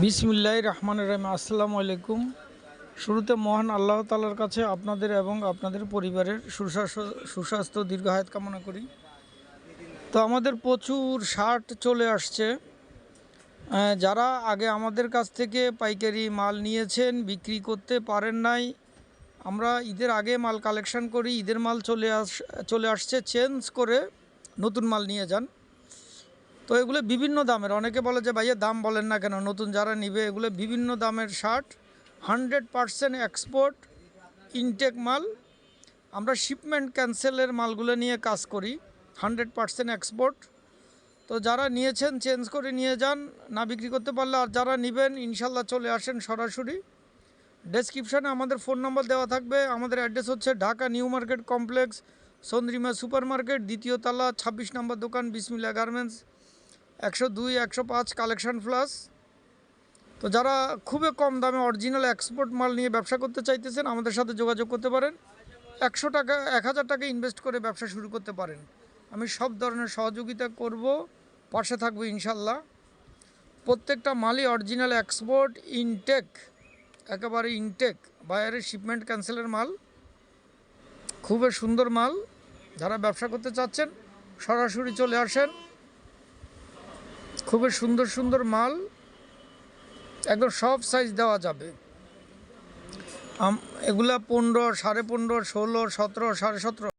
বিসমিল্লাহির রহমানির রহিম। আসসালামু আলাইকুম। শুরুতে মহান আল্লাহ তাআলার কাছে আপনাদের এবং আপনাদের পরিবারের সুস্বাস্থ্য দীর্ঘায়ুত কামনা করি। তো আমাদের প্রচুর শার্ট চলে আসছে। যারা আগে আমাদের কাছ থেকে পাইকারি মাল নিয়েছেন, বিক্রি করতে পারেন নাই, আমরা ঈদের আগে মাল কালেকশন করি, ঈদের মাল চলে আসছে, চেঞ্জ করে নতুন মাল নিয়ে যান। তো এগুলো বিভিন্ন দামের, অনেকে বলে যে ভাইয়া দাম বলেন না কেন, নতুন যারা নিবে এগুলো বিভিন্ন দামের শার্ট, 100% এক্সপোর্ট ইনটেক মাল। আমরা শিপমেন্ট ক্যান্সেলের মালগুলো নিয়ে কাজ করি, 100% এক্সপোর্ট। তো যারা নিয়েছেন চেঞ্জ করে নিয়ে যান, না বিক্রি করতে পারলে আর যারা নেবেন ইনশাল্লাহ চলে আসেন সরাসরি। ডেসক্রিপশানে আমাদের ফোন নম্বর দেওয়া থাকবে। আমাদের অ্যাড্রেস হচ্ছে Dhaka new market complex, Chandrima super market, দ্বিতীয় তলা, 26 নম্বর দোকান, বিসমিল্লা গার্মেন্টস, 102 105 কালেকশন প্লাস। তো যারা খুবই কম দামে অরিজিনাল এক্সপোর্ট মাল নিয়ে ব্যবসা করতে চাইতেছেন আমাদের সাথে যোগাযোগ করতে পারেন। 100 টাকা 1000 টাকা ইনভেস্ট করে ব্যবসা শুরু করতে পারেন। আমি সব ধরনের সহযোগিতা করব, পাশে থাকবো ইনশাল্লাহ। প্রত্যেকটা মালই অরিজিনাল এক্সপোর্ট ইনটেক, একেবারে ইনটেক, বাইরের শিপমেন্ট ক্যান্সেলের মাল, খুবই সুন্দর মাল। যারা ব্যবসা করতে চাচ্ছেন সরাসরি চলে আসেন। খুবই সুন্দর সুন্দর মাল, একদম সব সাইজ দেওয়া যাবে। এগুলা 15, 15.5, 16, 17, 17.5,